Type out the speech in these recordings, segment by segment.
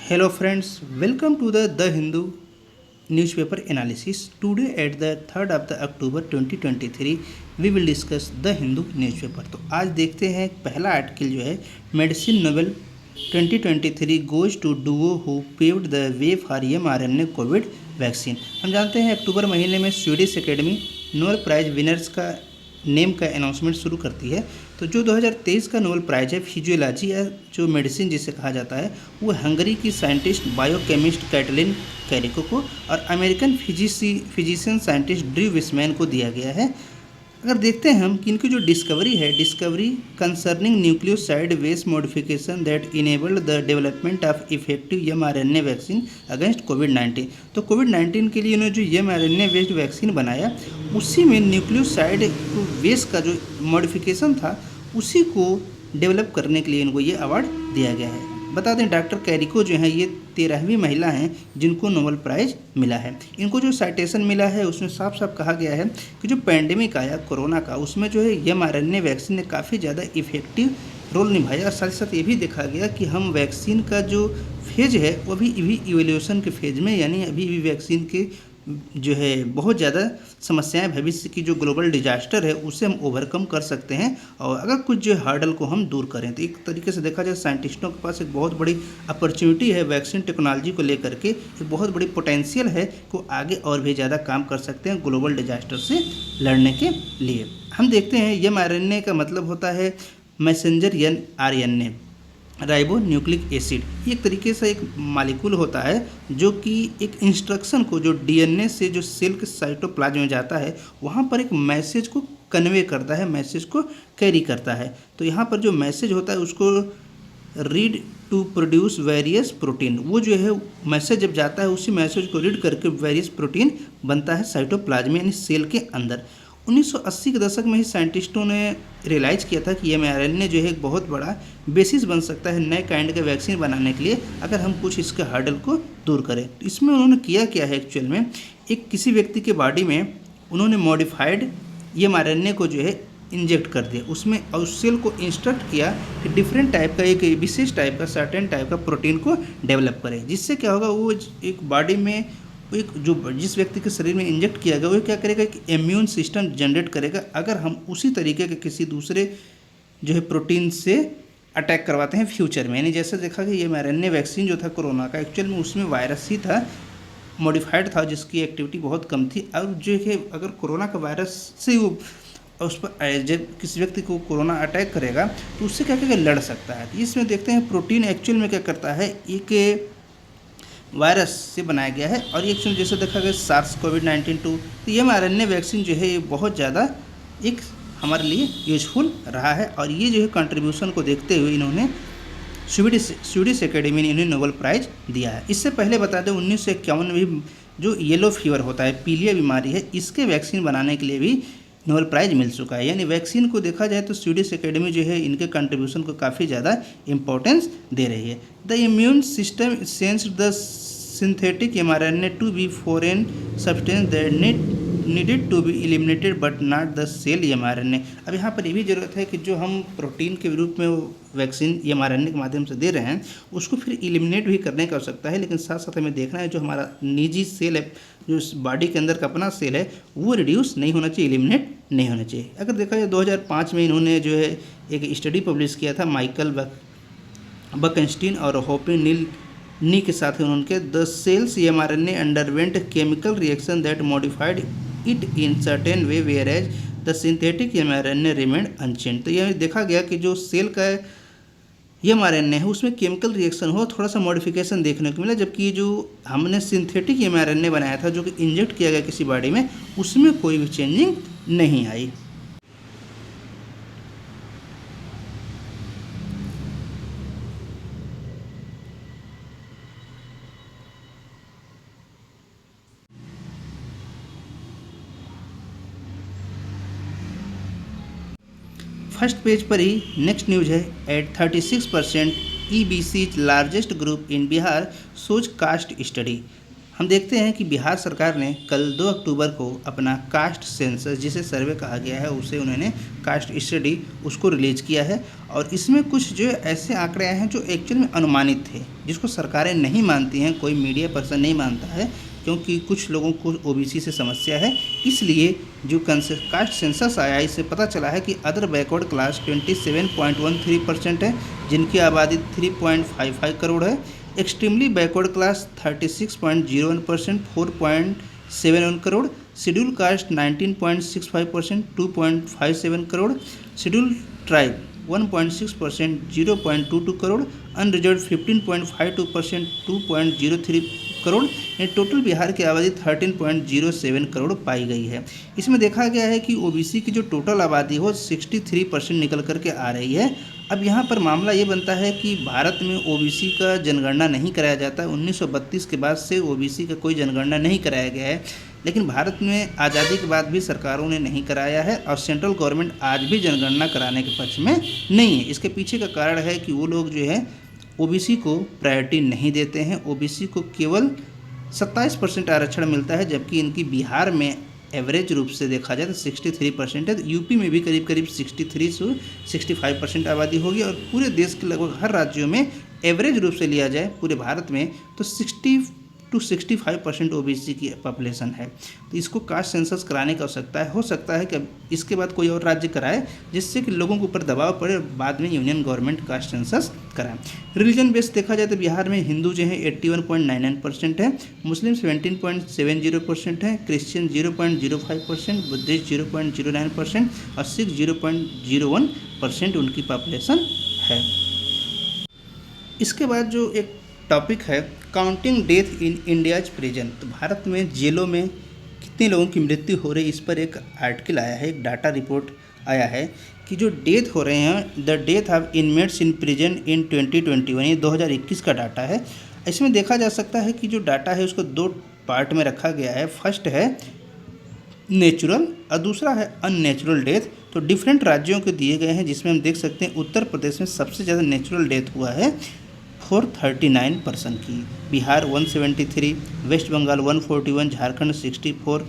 Hello friends, welcome to the Hindu newspaper analysis. Today at the 3rd of the October 2023 we will discuss the Hindu newspaper. तो आज देखते हैं पहला article जो है medicine Nobel 2023 goes to duo who paved the way for mRNA covid vaccine. हम जानते हैं अक्टूबर महीने में Swedish academy Nobel prize winners का नेम का अनाउंसमेंट शुरू करती है। तो जो 2023 का नोबेल प्राइज है फिजियोलॉजी या जो मेडिसिन जिसे कहा जाता है वो हंगरी की साइंटिस्ट बायोकेमिस्ट कैटलिन कैरिको को और American physician scientist Drew Weissman को दिया गया है। अगर देखते हैं हम कि इनकी जो discovery concerning nucleoside base modification that enabled the development of effective mRNA vaccine against कोविड-19। तो कोविड-19 के लिए इन्होंने जो mRNA बेस्ड वैक्सीन बनाया उसी में न्यूक्लियोसाइड बेस का जो मॉडिफिकेशन था उसी को डेवलप करने के लिए इनको ये अवार्ड दिया गया है। बता दें डॉक्टर कैरिको जो है ये 13वीं महिला हैं जिनको नोबेल प्राइज़ मिला है। इनको जो साइटेशन मिला है उसमें साफ साफ कहा गया है कि जो पैंडेमिक आया कोरोना का उसमें जो है mRNA वैक्सीन ने काफ़ी ज़्यादा इफेक्टिव रोल निभाया और साथ ही साथ ये भी देखा गया कि हम वैक्सीन का जो फेज है वो अभी इवोल्यूशन के फेज में, यानी अभी भी वैक्सीन के जो है बहुत ज़्यादा समस्याएं, भविष्य की जो ग्लोबल डिजास्टर है उसे हम ओवरकम कर सकते हैं और अगर कुछ जो हर्डल को हम दूर करें। तो एक तरीके से देखा जाए साइंटिस्टों के पास एक बहुत बड़ी अपॉर्चुनिटी है वैक्सीन टेक्नोलॉजी को लेकर के, एक बहुत बड़ी पोटेंशियल है को आगे और भी ज़्यादा काम कर सकते हैं ग्लोबल डिजास्टर से लड़ने के लिए। हम देखते हैं mRNA का मतलब होता है messenger RNA ribo nucleic acid. ये एक तरीके से एक मालिक्यूल होता है जो कि एक इंस्ट्रक्शन को जो डीएनए से जो सेल के साइटोप्लाज्म में जाता है वहाँ पर एक मैसेज को कन्वे करता है, मैसेज को कैरी करता है। तो यहाँ पर जो मैसेज होता है उसको read to produce various protein, वो जो है मैसेज जब जाता है उसी मैसेज को रीड करके वेरियस प्रोटीन बनता है साइटोप्लाज्म यानी सेल के अंदर। 1980 के दशक में ही साइंटिस्टों ने रियलाइज़ किया था कि mRNA जो है एक बहुत बड़ा बेसिस बन सकता है नए काइंड के वैक्सीन बनाने के लिए अगर हम कुछ इसके हर्डल को दूर करें। तो इसमें उन्होंने किया क्या है एक्चुअल में, एक किसी व्यक्ति के बॉडी में उन्होंने मॉडिफाइड mRNA को जो है इंजेक्ट कर दिया उसमें और उस सेल को इंस्ट्रक्ट किया कि डिफरेंट टाइप का एक विशेष टाइप का सर्टेन टाइप का प्रोटीन को डेवलप करें, जिससे क्या होगा वो एक बॉडी में एक जो जिस व्यक्ति के शरीर में इंजेक्ट किया गया वो क्या करेगा कि इम्यून सिस्टम जनरेट करेगा अगर हम उसी तरीके के किसी दूसरे जो है प्रोटीन से अटैक करवाते हैं फ्यूचर में। यानी जैसे देखा कि mRNA वैक्सीन जो था कोरोना का एक्चुअल में उसमें वायरस ही था, मॉडिफाइड था जिसकी एक्टिविटी बहुत कम थी। अब जो है अगर कोरोना का वायरस से वो उस पर जब किसी व्यक्ति को कोरोना अटैक करेगा तो उससे क्या क्या लड़ सकता है। इसमें देखते हैं प्रोटीन एक्चुअल में क्या करता है, एक वायरस से बनाया गया है और ये एक्चुअली जैसे देखा गया सार्स कोविड-19 तो mRNA वैक्सीन जो है ये बहुत ज़्यादा एक हमारे लिए यूजफुल रहा है और ये जो है कंट्रीब्यूशन को देखते हुए इन्होंने स्वीडिश एकेडमी ने इन्हें नोबेल प्राइज़ दिया है। इससे पहले बता दें 1951 में भी जो येलो फीवर होता है, पीलिया बीमारी है, इसके वैक्सीन बनाने के लिए भी नोबेल प्राइज़ मिल चुका है। यानी वैक्सीन को देखा जाए तो स्वीडिश एकेडमी जो है इनके कंट्रीब्यूशन को काफ़ी ज़्यादा इंपॉर्टेंस दे रही है। The immune system sensed the synthetic mRNA to be foreign substance that needed to be eliminated but not the cell mRNA। अब यहाँ पर ये भी ज़रूरत है कि जो हम प्रोटीन के रूप में वैक्सीन mRNA के माध्यम से दे रहे हैं उसको फिर एलिमिनेट भी करने की आवश्यकता है, लेकिन साथ साथ हमें देखना है जो हमारा निजी सेल है, जो बॉडी के अंदर का अपना सेल है वो रिड्यूस नहीं होना चाहिए, एलिमिनेट नहीं होना चाहिए। अगर देखा जाए 2005 में इन्होंने जो है एक स्टडी पब्लिश किया था माइकल बकनस्टीन और होपिन नी के साथ उनके the cells mRNA underwent chemical reaction that modified it in certain way where as the synthetic mRNA remained unchanged. तो यह देखा गया कि जो सेल का mRNA है उसमें केमिकल रिएक्शन हो, थोड़ा सा मॉडिफिकेशन देखने को मिला, जबकि जो हमने सिंथेटिक mRNA बनाया था जो कि इंजेक्ट किया गया किसी बॉडी में उसमें कोई भी चेंजिंग नहीं आई। फर्स्ट पेज पर ही नेक्स्ट न्यूज है at 36% EBC largest group in Bihar shows caste study. हम देखते हैं कि बिहार सरकार ने कल 2 अक्टूबर को अपना कास्ट सेंसस, जिसे सर्वे कहा गया है, उसे उन्होंने कास्ट स्टडी उसको रिलीज़ किया है। और इसमें कुछ जो ऐसे आंकड़े आए हैं जो एक्चुअल में अनुमानित थे, जिसको सरकारें नहीं मानती हैं, कोई मीडिया पर्सन नहीं मानता है, क्योंकि कुछ लोगों को ओबीसी से समस्या है। इसलिए जो कास्ट सेंसस आया, इससे पता चला है कि अदर बैकवर्ड क्लास 27.13% है, जिनकी आबादी 3.55 करोड़ है। Extremely backward class 36.01%, 4.71 crore. Schedule caste 19.65%, 2.57 crore. Schedule tribe 1.6%, 0.22 crore. Unreserved 15.52%, 2.03 crore. Total Bihar की आबादी 13.07 करोड़ पाई गई है। इसमें देखा गया है कि ओबीसी की जो टोटल आबादी हो 63% निकल करके आ रही है। अब यहाँ पर मामला ये बनता है कि भारत में ओबीसी का जनगणना नहीं कराया जाता। 1932 के बाद से ओबीसी का कोई जनगणना नहीं कराया गया है, लेकिन भारत में आज़ादी के बाद भी सरकारों ने नहीं कराया है, और सेंट्रल गवर्नमेंट आज भी जनगणना कराने के पक्ष में नहीं है। इसके पीछे का कारण है कि वो लोग जो है ओबीसी को प्रायोरिटी नहीं देते हैं। ओबीसी को केवल 27% आरक्षण मिलता है, जबकि इनकी बिहार में एवरेज रूप से देखा जाए तो 63% है। यूपी में भी करीब करीब 63 से 65% आबादी होगी, और पूरे देश के लगभग हर राज्यों में एवरेज रूप से लिया जाए पूरे भारत में तो 60 to 65% ओबीसी की पॉपुलेशन है। तो इसको कास्ट सेंसस कराने की आवश्यकता है। हो सकता है कि अब इसके बाद कोई और राज्य कराए, जिससे कि लोगों के ऊपर दबाव पड़े और बाद में यूनियन गवर्नमेंट कास्ट सेंसस कराए। रिलीजन बेस देखा जाए तो बिहार में हिंदू जो है 81.99% है, मुस्लिम 17.70% है, क्रिश्चियन 0.05%, बुद्धिस्ट 0.09% और सिख 0.01% उनकी पॉपुलेशन है। इसके बाद जो एक टॉपिक है counting death in India's prison, तो भारत में जेलों में कितने लोगों की मृत्यु हो रही है, इस पर एक आर्टिकल आया है, एक डाटा रिपोर्ट आया है कि जो डेथ हो रहे हैं, the death of inmates in prison in 2021, ये 2021 का डाटा है। इसमें देखा जा सकता है कि जो डाटा है उसको दो पार्ट में रखा गया है। फर्स्ट है नेचुरल और दूसरा है अननेचुरल डेथ। तो डिफरेंट राज्यों के दिए गए हैं, जिसमें हम देख सकते हैं उत्तर प्रदेश में सबसे ज़्यादा नेचुरल डेथ हुआ है 439 की, बिहार 173, वेस्ट बंगाल 141, झारखंड 64,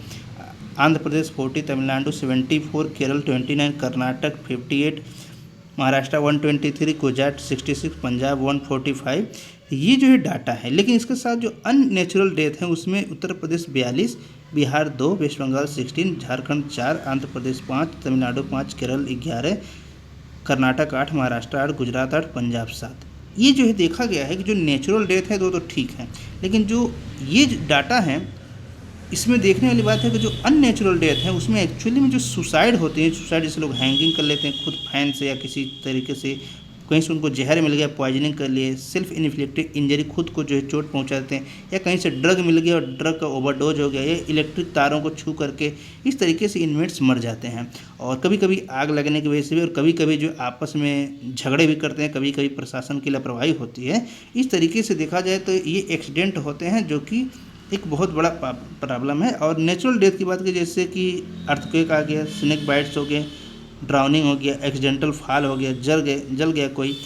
आंध्र प्रदेश 40, तमिलनाडु 74, केरल 29, कर्नाटक 58, महाराष्ट्र 123, गुजरात 66, पंजाब 145। ये जो है डाटा है, लेकिन इसके साथ जो अननेचुरल डेथ है उसमें उत्तर प्रदेश 42, बिहार 2, वेस्ट बंगाल 16, झारखंड 4, आंध्र प्रदेश 5, तमिलनाडु 5, केरल 11, कर्नाटक 8, महाराष्ट्र 8, गुजरात 8, पंजाब 7। ये जो है देखा गया है कि जो नेचुरल डेथ है वो तो ठीक है, लेकिन जो ये डाटा है इसमें देखने वाली बात है कि जो अननेचुरल डेथ है उसमें एक्चुअली में जो सुसाइड होते हैं, सुसाइड जैसे लोग हैंगिंग कर लेते हैं खुद फैन से या किसी तरीके से, कहीं से उनको जहर मिल गया, पॉइजनिंग कर लिए, सेल्फ इन्फ्लिक्टेड इंजरी, खुद को जो है चोट पहुंचाते हैं, या कहीं से ड्रग मिल गया और ड्रग का ओवरडोज हो गया, या इलेक्ट्रिक तारों को छू करके, इस तरीके से इनमेट्स मर जाते हैं। और कभी कभी आग लगने की वजह से भी, और कभी कभी जो आपस में झगड़े भी करते हैं, कभी कभी प्रशासन की लापरवाही होती है। इस तरीके से देखा जाए तो ये एक्सीडेंट होते हैं, जो कि एक बहुत बड़ा प्रॉब्लम है। और नेचुरल डेथ की बात की, जैसे कि अर्थक्वेक आ गया, स्नेक बाइट्स हो गए, ड्राउनिंग हो गया, एक्सीडेंटल फॉल हो गया, जल गया कोई,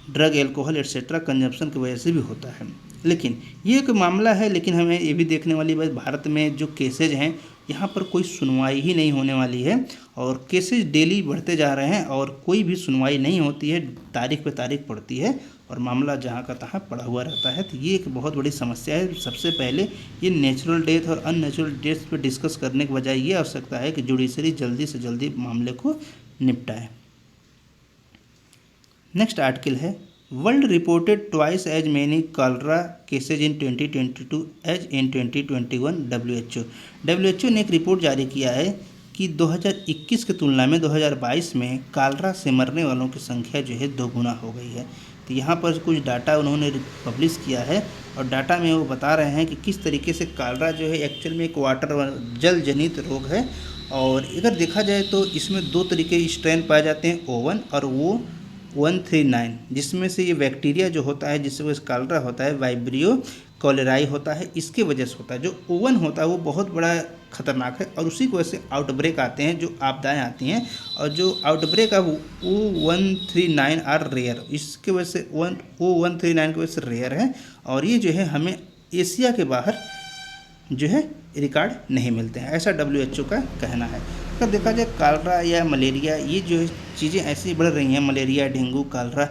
ड्रग एल्कोहल एट्सेट्रा कंजप्शन की वजह से भी होता है। लेकिन ये एक मामला है, लेकिन हमें ये भी देखने वाली बात, भारत में जो केसेज हैं यहाँ पर कोई सुनवाई ही नहीं होने वाली है, और केसेज डेली बढ़ते जा रहे हैं और कोई भी सुनवाई नहीं होती है, तारीख पे तारीख पड़ती है और मामला जहाँ का तहाँ पड़ा हुआ रहता है। तो ये एक बहुत बड़ी समस्या है। सबसे पहले ये नेचुरल डेथ और अननेचुरल डेथ पे डिस्कस करने के बजाय ये आवश्यकता है कि जुडिशरी जल्दी से जल्दी मामले को निपटाए। नेक्स्ट आर्टिकल है world reported twice as many cholera cases in 2022 as in 2021। WHO ने एक रिपोर्ट जारी किया है कि 2021 की तुलना में 2022 में कालरा से मरने वालों की संख्या जो है 2 गुना हो गई है। तो यहाँ पर कुछ डाटा उन्होंने पब्लिश किया है, और डाटा में वो बता रहे हैं कि किस तरीके से कालरा जो है एक्चुअल में एक जल जनित रोग है। और अगर देखा जाए तो इसमें 2 तरीके स्ट्रेन पाए जाते हैं, O1 और O139, जिसमें से ये बैक्टीरिया जो होता है जिससे वो कालरा होता है वाइब्रियो कॉलेराई होता है, इसके वजह से होता है। जो O1 होता है वो बहुत बड़ा खतरनाक है, और उसी की वजह से आउटब्रेक आते हैं, जो आपदाएं आती हैं, और जो आउटब्रेक है O139 आर रेयर, इसके वजह से O139 की वजह से रेयर है। और ये जो है हमें एशिया के बाहर जो है रिकॉर्ड नहीं मिलते हैं, ऐसा WHO का कहना है। अगर देखा जाए कालरा या मलेरिया, ये जो चीज़ें ऐसी बढ़ रही हैं, मलेरिया, डेंगू, कालरा,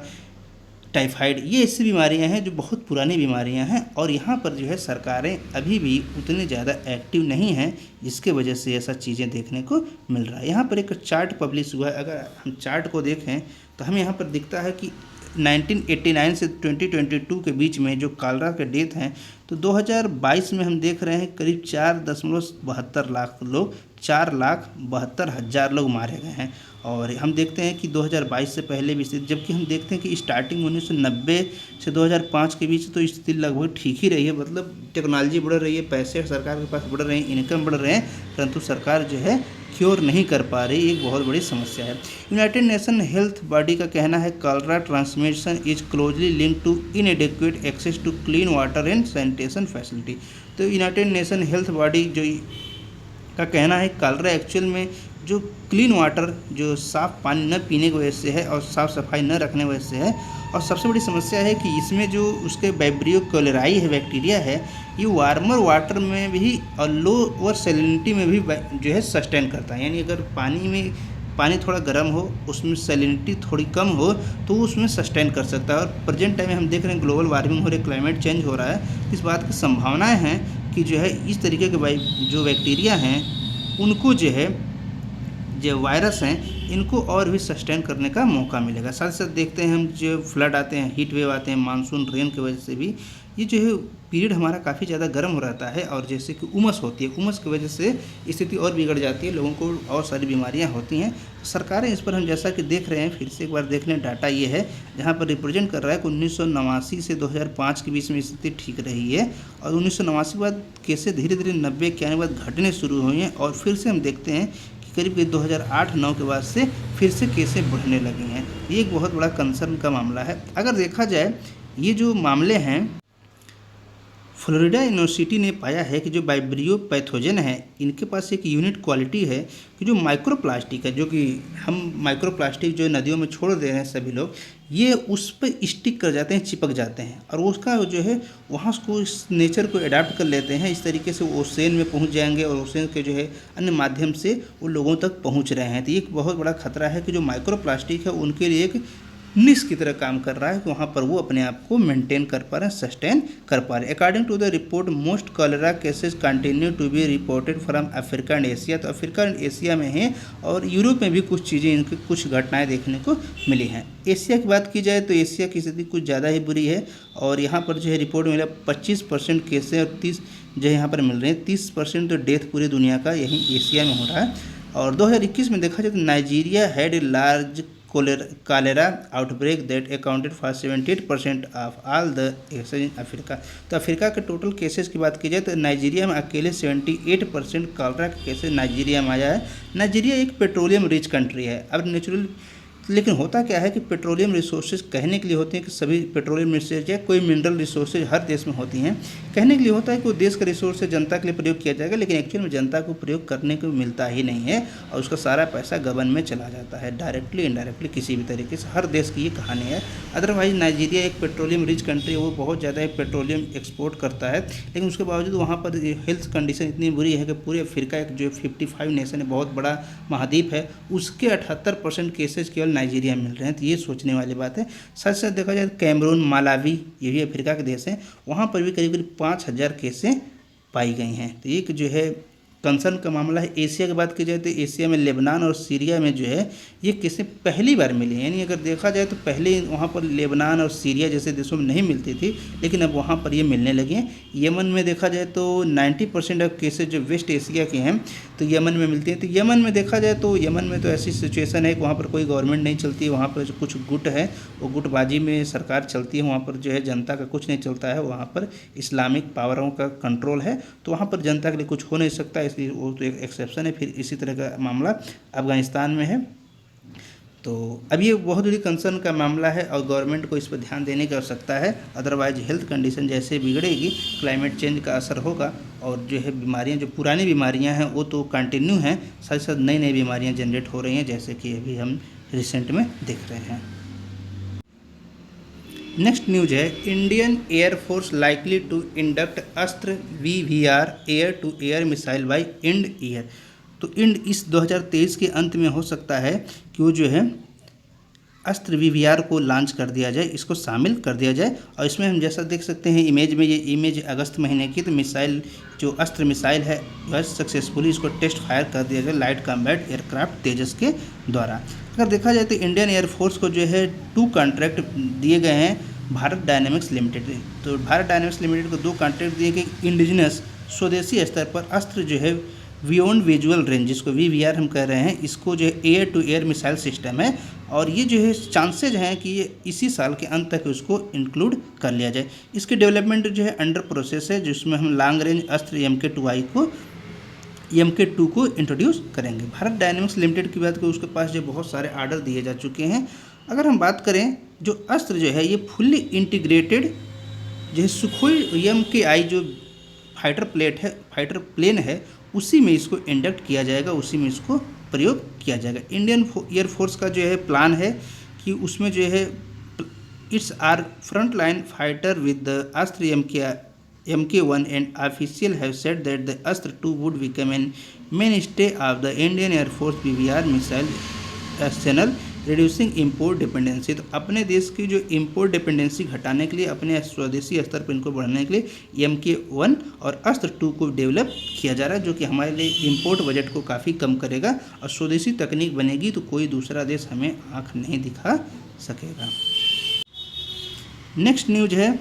टाइफाइड, ये ऐसी बीमारियां हैं जो बहुत पुरानी बीमारियां हैं और यहाँ पर जो है सरकारें अभी भी उतनी ज़्यादा एक्टिव नहीं हैं, जिसके वजह से ऐसा चीज़ें देखने को मिल रहा है। यहाँ पर एक चार्ट पब्लिश हुआ है, अगर हम चार्ट को देखें तो हमें यहाँ पर दिखता है कि 1989 से 2022 के बीच में जो कालरा के डेथ हैं, तो 2022 में हम देख रहे हैं करीब 4.72 लाख लोग, 4,72,000 लोग मारे गए हैं। और हम देखते हैं कि 2022 से पहले भी स्थिति, जबकि हम देखते हैं कि स्टार्टिंग 1990 से 2005 के बीच तो स्थिति लगभग ठीक ही रही है, मतलब टेक्नोलॉजी बढ़ रही है, पैसे सरकार के पास बढ़ रहे हैं, इनकम बढ़ रहे हैं, परंतु सरकार जो है क्योर नहीं कर पा रही, एक बहुत बड़ी समस्या है। यूनाइटेड नेशन हेल्थ बॉडी का कहना है cholera transmission is closely link to inadequate access to clean water and sanitation facility. तो यूनाइटेड नेशन हेल्थ बॉडी जो का कहना है कालरा एक्चुअल में जो क्लीन वाटर, जो साफ़ पानी न पीने की वजह से है और साफ़ सफाई न रखने की वजह से है, और सबसे बड़ी समस्या है कि इसमें जो उसके वाइब्रियो कोलेराई है, बैक्टीरिया है, ये वार्मर वाटर में भी और लोअर सैलिनिटी में भी जो है सस्टेन करता है। यानी अगर पानी थोड़ा गर्म हो, उसमें सैलिनिटी थोड़ी कम हो, तो उसमें सस्टेन कर सकता है। और प्रेजेंट टाइम में हम देख रहे हैं ग्लोबल वार्मिंग हो रही है, क्लाइमेट चेंज हो रहा है, इस बात की संभावनाएं हैं कि जो है इस तरीके के जो बैक्टीरिया हैं उनको जो वायरस हैं इनको और भी सस्टेन करने का मौका मिलेगा। साथ साथ देखते हैं हम जो फ्लड आते हैं, हीट वेव आते हैं, मानसून रेन की वजह से भी ये जो है पीरियड हमारा काफ़ी ज़्यादा गर्म हो रहता है, और जैसे कि उमस होती है, उमस की वजह से स्थिति और बिगड़ जाती है, लोगों को और सारी बीमारियां होती हैं। तो सरकारें इस पर हम जैसा कि देख रहे हैं, फिर से एक बार देख लें, डाटा ये है जहाँ पर रिप्रेजेंट कर रहा है कि 1989 से 2005 के बीच में स्थिति ठीक रही है, और 1989 के बाद केसें धीरे धीरे 90-91 बाद घटने शुरू हुई हैं, और फिर से हम देखते हैं करीब 2008-9 के बाद से फिर से केसें बढ़ने लगी हैं। ये एक बहुत बड़ा कंसर्न का मामला है। अगर देखा जाए ये जो मामले हैं, फ्लोरिडा यूनिवर्सिटी ने पाया है कि जो वाइब्रियो पैथोजन है, इनके पास एक यूनिक क्वालिटी है कि जो माइक्रोप्लास्टिक है, जो कि हम माइक्रोप्लास्टिक जो नदियों में छोड़ दे रहे हैं सभी लोग, ये उस पर स्टिक कर जाते हैं, चिपक जाते हैं, और उसका जो है वहाँ उसको इस नेचर को अडाप्ट कर लेते हैं। इस तरीके से वो ओशन में पहुँच जाएंगे और ओशन के जो है अन्य माध्यम से वो लोगों तक पहुँच रहे हैं। तो ये एक बहुत बड़ा खतरा है कि जो माइक्रोप्लास्टिक है उनके लिए एक निश की तरह काम कर रहा है कि वहाँ पर वो अपने आप को मेंटेन कर पा रहे हैं, सस्टेन कर पा रहे हैं। According to the report most cholera cases continue to be reported from Africa and Asia. तो अफ्रीका एंड एशिया में हैं, और यूरोप में भी कुछ चीज़ें, इनकी कुछ घटनाएं देखने को मिली हैं। एशिया की बात की जाए तो एशिया की स्थिति कुछ ज़्यादा ही बुरी है, और यहाँ पर जो है रिपोर्ट मिला 25% केसें और 30 जो है यहाँ पर मिल रहे हैं, 30% तो डेथ पूरी दुनिया का यहीं एशिया में हो रहा है। और 2021 में देखा जाए तो Nigeria had a large cholera outbreak that accounted for 78% of all the cases in Africa. तो अफ्रीका के टोटल केसेस की बात की जाए तो नाइजीरिया में अकेले 78% कॉलरा के केसेस नाइजीरिया में आया है। नाइजीरिया एक पेट्रोलियम रिच कंट्री है। अब नेचुरल, लेकिन होता क्या है कि पेट्रोलियम रिसोर्सेज कहने के लिए होते हैं कि सभी पेट्रोलियम रिसोर्सेज या कोई मिनरल रिसोर्सेज हर देश में होती हैं, कहने के लिए होता है कि वो देश का रिसोर्स जनता के लिए प्रयोग किया जाएगा, लेकिन एक्चुअल में जनता को प्रयोग करने को मिलता ही नहीं है, और उसका सारा पैसा गबन में चला जाता है, डायरेक्टली इनडायरेक्टली किसी भी तरीके से। हर देश की ये कहानी है। अदरवाइज नाइजीरिया एक पेट्रोलियम रिच कंट्री है, वो बहुत ज़्यादा पेट्रोलियम एक्सपोर्ट करता है, लेकिन उसके बावजूद वहाँ पर हेल्थ कंडीशन इतनी बुरी है कि पूरे अफ्रीका एक जो 55 नेशन है, बहुत बड़ा महाद्वीप है, उसके 78% केसेज केवल नाइजीरिया मिल रहे हैं। तो ये सोचने वाली बात है। साथ साथ देखा जाए कैमरून, मालावी, ये भी अफ्रीका के देश हैं, वहाँ पर भी करीब 5,000 केसें पाई गई हैं। तो एक जो है कंसर्न का मामला है। एशिया की बात की जाए तो एशिया में लेबनान और सीरिया में जो है ये केसें पहली बार मिली हैं। यानी अगर देखा जाए तो पहले वहाँ पर लेबनान और सीरिया जैसे देशों में नहीं मिलती थी, लेकिन अब वहाँ पर ये मिलने लगी हैं। यमन में देखा जाए तो 90% ऑफ केसेज जो वेस्ट एशिया के हैं तो यमन में मिलती हैं। तो यमन में देखा जाए तो यमन में तो ऐसी सिचुएशन है कि वहाँ पर कोई गवर्नमेंट नहीं चलती है, वहाँ पर जो कुछ गुट है वो गुटबाजी में सरकार चलती है, वहाँ पर जो है जनता का कुछ नहीं चलता है, वहाँ पर इस्लामिक पावरों का कंट्रोल है, तो वहाँ पर जनता के लिए कुछ हो नहीं सकता, इसलिए वो तो एक एक्सेप्शन है। फिर इसी तरह का मामला अफगानिस्तान में है। तो अब ये बहुत बड़ी कंसर्न का मामला है और गवर्नमेंट को इस पर ध्यान देने की आवश्यकता है। अदरवाइज हेल्थ कंडीशन जैसे बिगड़ेगी, क्लाइमेट चेंज का असर होगा, और जो है बीमारियां, जो पुरानी बीमारियां हैं वो तो कंटिन्यू हैं, साथ साथ नई नई बीमारियां जनरेट हो रही हैं, जैसे कि अभी हम रिसेंट में देख रहे हैं। नेक्स्ट न्यूज है, Indian air force likely to induct Astra VVR air to air missile by end year. तो इंड इस 2023 के अंत में हो सकता है कि वो जो है अस्त्र VVR को लॉन्च कर दिया जाए, इसको शामिल कर दिया जाए। और इसमें हम जैसा देख सकते हैं इमेज में, ये इमेज अगस्त महीने की, तो मिसाइल जो अस्त्र मिसाइल है वह सक्सेसफुली इसको टेस्ट फायर कर दिया जाए लाइट कॉम्बैट एयरक्राफ्ट तेजस के द्वारा। अगर देखा जाए तो इंडियन एयरफोर्स को जो है 2 कॉन्ट्रैक्ट दिए गए हैं भारत डायनेमिक्स लिमिटेड। तो भारत डायनेमिक्स लिमिटेड को 2 कॉन्ट्रैक्ट दिए गए इंडिजिनस स्वदेशी स्तर पर अस्त्र जो है बियॉन्ड विजुअल रेंज, जिसको VVR हम कह रहे हैं, इसको जो है air to air missile system है। और ये जो है चांसेज हैं कि ये इसी साल के अंत तक उसको इंक्लूड कर लिया जाए। इसकी डेवलपमेंट जो है अंडर प्रोसेस है, जिसमें हम लॉन्ग रेंज अस्त्र MK2 को इंट्रोड्यूस करेंगे। भारत डायनेमिक्स लिमिटेड की बात करें, उसके पास जो बहुत सारे आर्डर दिए जा चुके हैं। अगर हम बात करें जो अस्त्र जो है ये फुल्ली इंटीग्रेटेड जो है सुखोई MKI जो फाइटर प्लेन है उसी में इसको इंडक्ट किया जाएगा, उसी में इसको प्रयोग किया जाएगा। इंडियन एयरफोर्स का जो है प्लान है कि उसमें जो है it's are front line fighter with the Astra MK1 and official have said that the Astra 2 would become an mainstay of the Indian air force VVR missile arsenal reducing import dependency. तो अपने देश की जो इम्पोर्ट डिपेंडेंसी घटाने के लिए, अपने स्वदेशी स्तर पर इनको बढ़ाने के लिए MK1 और अस्त्र 2 को डेवलप किया जा रहा है, जो कि हमारे लिए इम्पोर्ट बजट को काफ़ी कम करेगा। और स्वदेशी तकनीक बनेगी तो कोई दूसरा देश हमें आँख नहीं दिखा सकेगा। नेक्स्ट न्यूज है,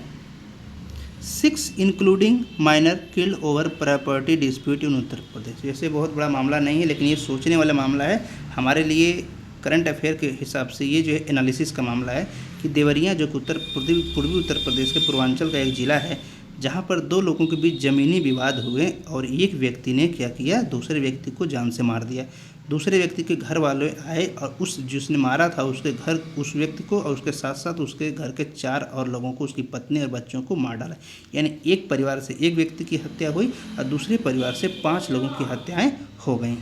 6 including minor killed over property dispute in Uttar Pradesh. जैसे बहुत बड़ा मामला नहीं है, लेकिन ये सोचने वाला मामला है हमारे लिए। करंट अफेयर के हिसाब से ये जो है एनालिसिस का मामला है कि देवरिया जो पूर्वी उत्तर प्रदेश के पूर्वांचल का एक ज़िला है, जहाँ पर 2 लोगों के बीच ज़मीनी विवाद हुए और एक व्यक्ति ने क्या किया, दूसरे व्यक्ति को जान से मार दिया। दूसरे व्यक्ति के घर वाले आए और जिसने मारा था उसके घर उस व्यक्ति को और उसके साथ साथ उसके घर के 4 और लोगों को, उसकी पत्नी और बच्चों को मार डाला। यानी एक परिवार से एक व्यक्ति की हत्या हुई और दूसरे परिवार से 5 लोगों की हत्याएँ हो गई।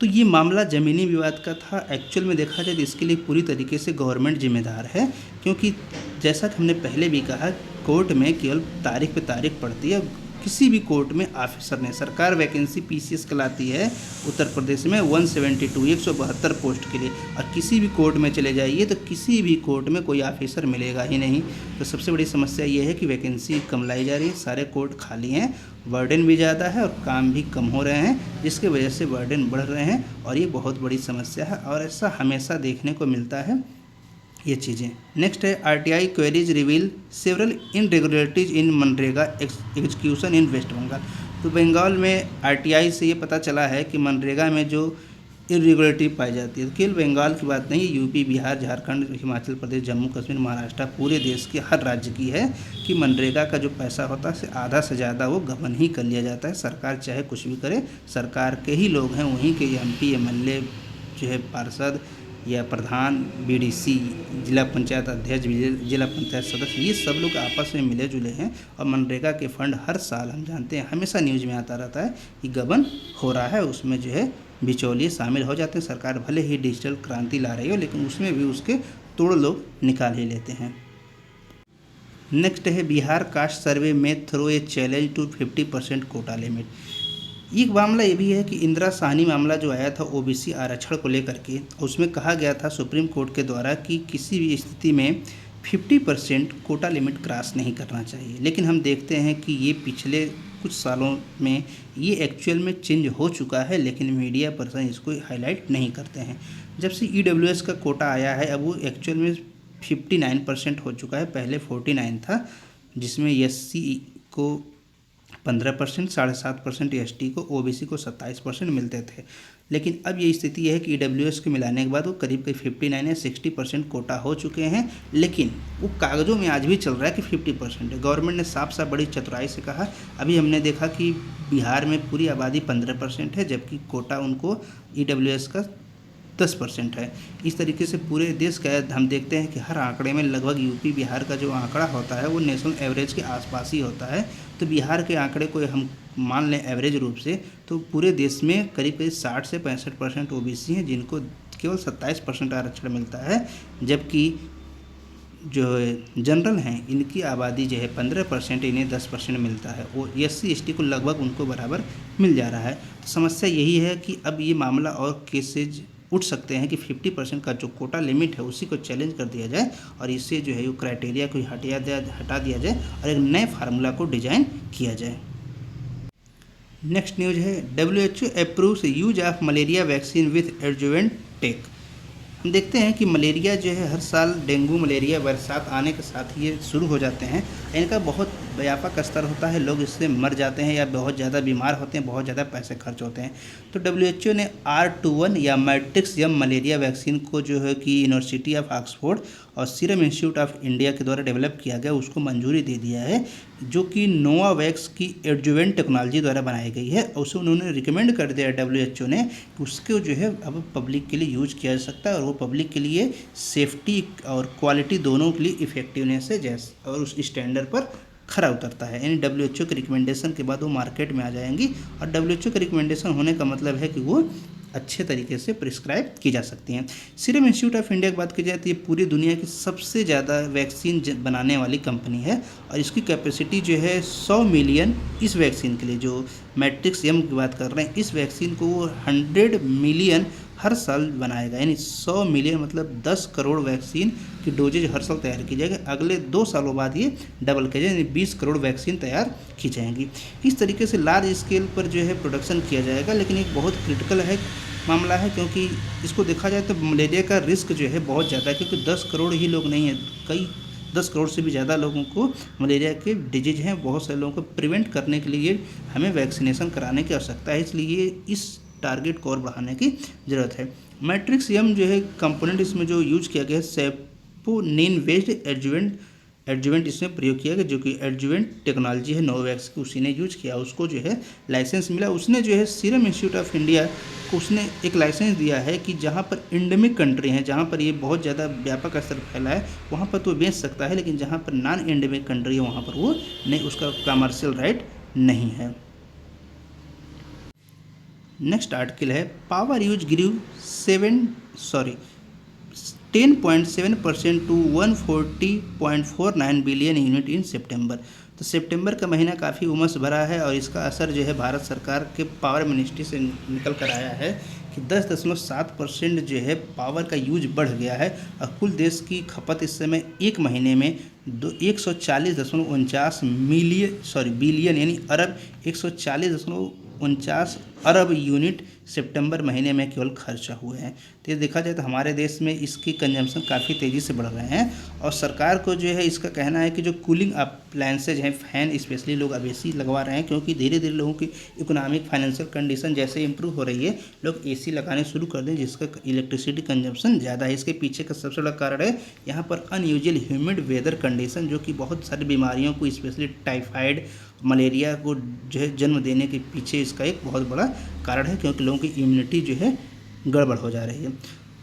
तो ये मामला ज़मीनी विवाद का था। एक्चुअल में देखा जाए तो इसके लिए पूरी तरीके से गवर्नमेंट जिम्मेदार है, क्योंकि जैसा कि हमने पहले भी कहा, कोर्ट में केवल तारीख पे तारीख पड़ती है। किसी भी कोर्ट में ऑफिसर ने, सरकार वैकेंसी PCS कहलाती है उत्तर प्रदेश में 172 पोस्ट के लिए, और किसी भी कोर्ट में चले जाइए तो किसी भी कोर्ट में कोई ऑफिसर मिलेगा ही नहीं। तो सबसे बड़ी समस्या ये है कि वैकेंसी कम लाई जा रही है, सारे कोर्ट खाली हैं, बर्डन भी ज़्यादा है और काम भी कम हो रहे हैं, जिसके वजह से बर्डन बढ़ रहे हैं और ये बहुत बड़ी समस्या है और ऐसा हमेशा देखने को मिलता है ये चीज़ें। नेक्स्ट है, RTI queries reveal several irregularities in MNREGA execution in West Bengal. तो बंगाल में RTI से ये पता चला है कि मनरेगा में जो इरेगुलरिटी पाई जाती है, केवल बंगाल की बात नहीं, यूपी, बिहार, झारखंड, हिमाचल प्रदेश, जम्मू कश्मीर, महाराष्ट्र, पूरे देश के हर राज्य की है कि मनरेगा का जो पैसा होता है आधा से ज़्यादा वो गबन ही कर लिया जाता है। सरकार चाहे कुछ भी करे, सरकार के ही लोग हैं, वहीं के MP MLA जो है, पार्षद या प्रधान, BDC, जिला पंचायत अध्यक्ष, जिला पंचायत सदस्य, ये सब लोग आपस में मिले जुले हैं। और मनरेगा के फंड हर साल हम जानते हैं, हमेशा न्यूज़ में आता रहता है कि गबन हो रहा है, उसमें जो है बिचौलिए शामिल हो जाते हैं। सरकार भले ही डिजिटल क्रांति ला रही हो, लेकिन उसमें भी उसके तोड़ लोग निकाल ही लेते हैं। नेक्स्ट है, बिहार कास्ट सर्वे में throw a challenge to 50% quota limit. एक मामला ये भी है कि इंदिरा साहनी मामला जो आया था OBC आरक्षण को लेकर के, उसमें कहा गया था सुप्रीम कोर्ट के द्वारा कि किसी भी स्थिति में 50% कोटा लिमिट क्रॉस नहीं करना चाहिए। लेकिन हम देखते हैं कि ये पिछले कुछ सालों में ये एक्चुअल में चेंज हो चुका है, लेकिन मीडिया पर्सन इसको हाईलाइट नहीं करते हैं। जब से EWS का कोटा आया है, अब वो एक्चुअल में 59% हो चुका है, पहले 49 था, जिसमें SC को 15%, 7.5% ST को, OBC को 27% मिलते थे। लेकिन अब ये स्थिति है कि EWS को मिलाने के बाद वो करीब 59 या 60% कोटा हो चुके हैं, लेकिन वो कागज़ों में आज भी चल रहा है कि 50% है। गवर्नमेंट ने साफ साफ बड़ी चतुराई से कहा। अभी हमने देखा कि बिहार में पूरी आबादी 15% है, जबकि कोटा उनको EWS का 10% है। इस तरीके से पूरे देश का हम देखते हैं कि हर आंकड़े में लगभग यूपी बिहार का जो आंकड़ा होता है वो नेशनल एवरेज के आसपास ही होता है। तो बिहार के आंकड़े को हम मान लें एवरेज रूप से, तो पूरे देश में करीब 60 से 65% OBC हैं, जिनको केवल 27% आरक्षण मिलता है, जबकि जो जनरल हैं इनकी आबादी जो है 15%, इन्हें 10% मिलता है। वो SC/ST को लगभग उनको बराबर मिल जा रहा है। तो समस्या यही है कि अब ये मामला और केसेज उठ सकते हैं कि 50% का जो कोटा लिमिट है उसी को चैलेंज कर दिया जाए और इससे जो है वो क्राइटेरिया को हटा दिया जाए और एक नए फार्मूला को डिजाइन किया जाए। नेक्स्ट न्यूज है WHO approves use of malaria vaccine with adjuvant tech. हम देखते हैं कि मलेरिया जो है हर साल डेंगू मलेरिया बरसात आने के साथ ये शुरू हो जाते हैं। इनका बहुत व्यापक स्तर होता है, लोग इससे मर जाते हैं या बहुत ज़्यादा बीमार होते हैं, बहुत ज़्यादा पैसे खर्च होते हैं। तो WHO ने R21 या मैट्रिक्स यम मलेरिया वैक्सीन को जो है कि यूनिवर्सिटी ऑफ ऑक्सफोर्ड और सीरम इंस्टीट्यूट ऑफ इंडिया के द्वारा डेवलप किया गया, उसको मंजूरी दे दिया है, जो कि नोवावैक्स की एडजुवेंट टेक्नोलॉजी द्वारा बनाई गई है। और उसे उन्होंने रिकमेंड कर दिया WHO ने कि उसको जो है अब पब्लिक के लिए यूज किया जा सकता है और वो पब्लिक के लिए सेफ्टी और क्वालिटी दोनों के लिए इफेक्टिवनेस है और उस स्टैंडर्ड पर खरा उतरता है। यानी WHO के रिकमेंडेशन के बाद वो मार्केट में आ जाएंगी और WHO के रिकमेंडेशन होने का मतलब है कि वो अच्छे तरीके से प्रिस्क्राइब की जा सकती हैं। सीरम इंस्टीट्यूट ऑफ इंडिया की बात की जाए तो ये पूरी दुनिया की सबसे ज़्यादा वैक्सीन बनाने वाली कंपनी है और इसकी कैपेसिटी जो है 100 मिलियन इस वैक्सीन के लिए, जो मैट्रिक्स यम की बात कर रहे हैं, इस वैक्सीन को 100 मिलियन हर साल बनाएगा। यानी 100 मिलियन मतलब 10 करोड़ वैक्सीन की डोजेज हर साल तैयार की जाएगी। अगले 2 सालों बाद ये डबल किया जाएगा, यानी 20 करोड़ वैक्सीन तैयार की जाएंगी। इस तरीके से लार्ज स्केल पर जो है प्रोडक्शन किया जाएगा, लेकिन एक बहुत क्रिटिकल है मामला है, क्योंकि इसको देखा जाए तो मलेरिया का रिस्क जो है बहुत ज़्यादा है, क्योंकि 10 करोड़ ही लोग नहीं हैं, कई 10 करोड़ से भी ज़्यादा लोगों को मलेरिया के डिजीज हैं। बहुत सारे लोगों को प्रिवेंट करने के लिए हमें वैक्सीनेशन कराने की आवश्यकता है, इसलिए इस टारगेट को और बढ़ाने की ज़रूरत है। मैट्रिक्स यम जो है कंपोनेंट इसमें जो यूज किया गया है सेपोनिन बेस्ड एडजुवेंट इसमें प्रयोग किया गया, जो कि एडजुवेंट टेक्नोलॉजी है नोवावैक्स की, उसी ने यूज किया, उसको जो है लाइसेंस मिला। उसने जो है सीरम इंस्टीट्यूट ऑफ इंडिया को उसने एक लाइसेंस दिया है कि जहाँ पर एंडेमिक कंट्री हैं, जहाँ पर ये बहुत ज़्यादा व्यापक स्तर फैला है, वहाँ पर तो बेच सकता है, लेकिन जहाँ पर नॉन एंडेमिक कंट्री है वहाँ पर वो नहीं, उसका कमर्शियल राइट नहीं है। नेक्स्ट आर्टिकल है power use grew 10.7% to 140.49 billion unit in September. तो सितंबर का महीना काफ़ी उमस भरा है और इसका असर जो है भारत सरकार के पावर मिनिस्ट्री से निकल कर आया है कि 10.7% जो है पावर का यूज बढ़ गया है और कुल देश की खपत इस समय एक महीने में 140.49 बिलियन यानी अरब 140.49 अरब यूनिट सितंबर महीने में केवल खर्चा हुए हैं। तो ये देखा जाए तो हमारे देश में इसकी कंजम्पशन काफ़ी तेज़ी से बढ़ रहे हैं और सरकार को जो है इसका कहना है कि जो कूलिंग अप्लायंसेज हैं, फ़ैन स्पेशली लोग अब AC लगवा रहे हैं, क्योंकि धीरे धीरे लोगों की इकोनॉमिक फाइनेंशियल कंडीशन जैसे इंप्रूव हो रही है, लोग AC लगाने शुरू कर दें, जिसका इलेक्ट्रिसिटी कंजम्पशन ज़्यादा है। इसके पीछे का सबसे बड़ा कारण है यहाँ पर अनयूजुअल ह्यूमिड वेदर कंडीशन, जो कि बहुत सारी बीमारियों को स्पेशली टाइफाइड मलेरिया को जो है जन्म देने के पीछे इसका एक बहुत बड़ा कारण है, क्योंकि लोगों की इम्यूनिटी जो है गड़बड़ हो जा रही है।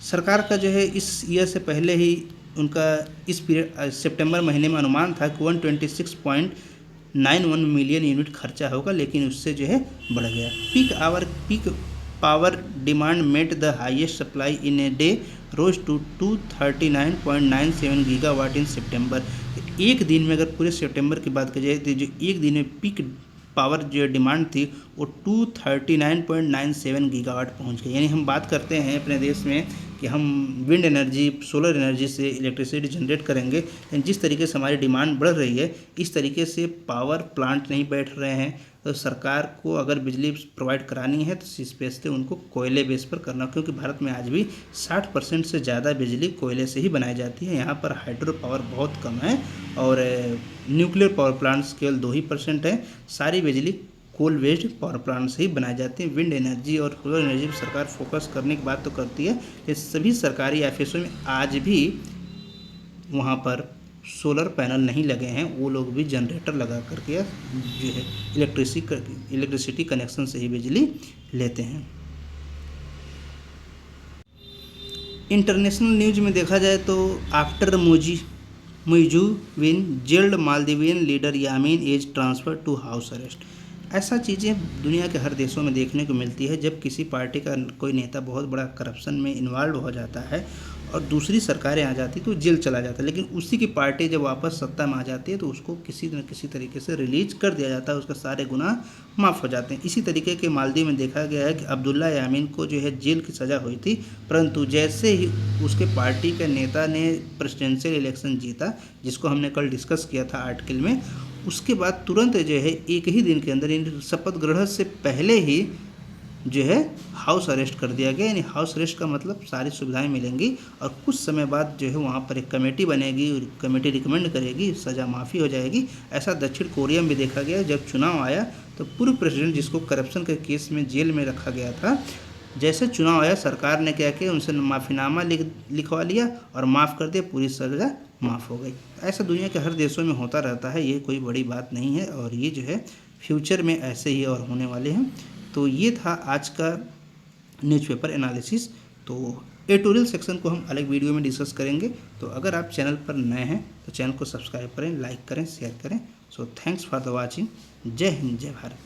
सरकार का जो है इस ईयर से पहले ही उनका इस पीरियड सितंबर महीने में अनुमान था कि 126.91 मिलियन यूनिट खर्चा होगा, लेकिन उससे जो है बढ़ गया। Peak power demand met the highest supply in a day rose to 239.97 gigawatt in September. एक दिन में अगर पूरे सितंबर की बात की जाए तो जो एक दिन में पीक पावर जो डिमांड थी वो 239.97 गीगावाट पहुंच गई। यानी हम बात करते हैं अपने देश में कि हम विंड एनर्जी, सोलर एनर्जी से इलेक्ट्रिसिटी जनरेट करेंगे, लेकिन जिस तरीके से हमारी डिमांड बढ़ रही है इस तरीके से पावर प्लांट नहीं बैठ रहे हैं। तो सरकार को अगर बिजली प्रोवाइड करानी है तो स्पेशली उनको कोयले बेस पर करना, क्योंकि भारत में आज भी 60% से ज़्यादा बिजली कोयले से ही बनाई जाती है। यहाँ पर हाइड्रो पावर बहुत कम है और न्यूक्लियर पावर प्लांट्स केवल 2% है। सारी बिजली कोल बेस्ड पावर प्लांट से ही बनाई जाती है। विंड एनर्जी और सोलर एनर्जी पर सरकार फोकस करने की बात तो करती है, लेकिन सभी सरकारी ऑफिसों में आज भी वहाँ पर सोलर पैनल नहीं लगे हैं, वो लोग भी जनरेटर लगा करके जो है इलेक्ट्रिसिटी कनेक्शन से ही बिजली लेते हैं। इंटरनेशनल न्यूज में देखा जाए तो after Muizzu win jailed Maldivian leader Yameen is transfer to house arrest. ऐसा चीज़ें दुनिया के हर देशों में देखने को मिलती है। जब किसी पार्टी का कोई नेता बहुत बड़ा करप्शन में इन्वॉल्व हो जाता है और दूसरी सरकारें आ जाती तो जेल चला जाता, लेकिन उसी की पार्टी जब वापस सत्ता में आ जाती है तो उसको किसी न किसी तरीके से रिलीज कर दिया जाता है, उसका सारे गुनाह माफ़ हो जाते हैं। इसी तरीके के मालदीव में देखा गया है कि अब्दुल्ला यामीन को जो है जेल की सज़ा हुई थी, परंतु जैसे ही उसके पार्टी के नेता ने प्रेसिडेंशियल इलेक्शन जीता, जिसको हमने कल डिस्कस किया था आर्टिकल में, उसके बाद तुरंत जो है एक ही दिन के अंदर, इन शपथ ग्रहण से पहले ही जो है हाउस अरेस्ट कर दिया गया। यानी हाउस अरेस्ट का मतलब सारी सुविधाएं मिलेंगी और कुछ समय बाद जो है वहाँ पर एक कमेटी बनेगी और कमेटी रिकमेंड करेगी, सज़ा माफ़ी हो जाएगी। ऐसा दक्षिण कोरिया में देखा गया। जब चुनाव आया तो पूर्व प्रेसिडेंट जिसको करप्शन के केस में जेल में रखा गया था, जैसे चुनाव आया सरकार ने क्या किया, उनसे माफ़ीनामा लिखवा लिया और माफ़ कर दिया, पूरी सज़ा माफ़ हो गई। ऐसा दुनिया के हर देशों में होता रहता है, ये कोई बड़ी बात नहीं है और ये जो है फ्यूचर में ऐसे ही और होने वाले हैं। तो ये था आज का न्यूज़पेपर एनालिसिस। तो एडिटोरियल सेक्शन को हम अलग वीडियो में डिस्कस करेंगे। तो अगर आप चैनल पर नए हैं तो चैनल को सब्सक्राइब करें, लाइक करें, शेयर करें। So thanks for the watching. जय हिंद, जय भारत।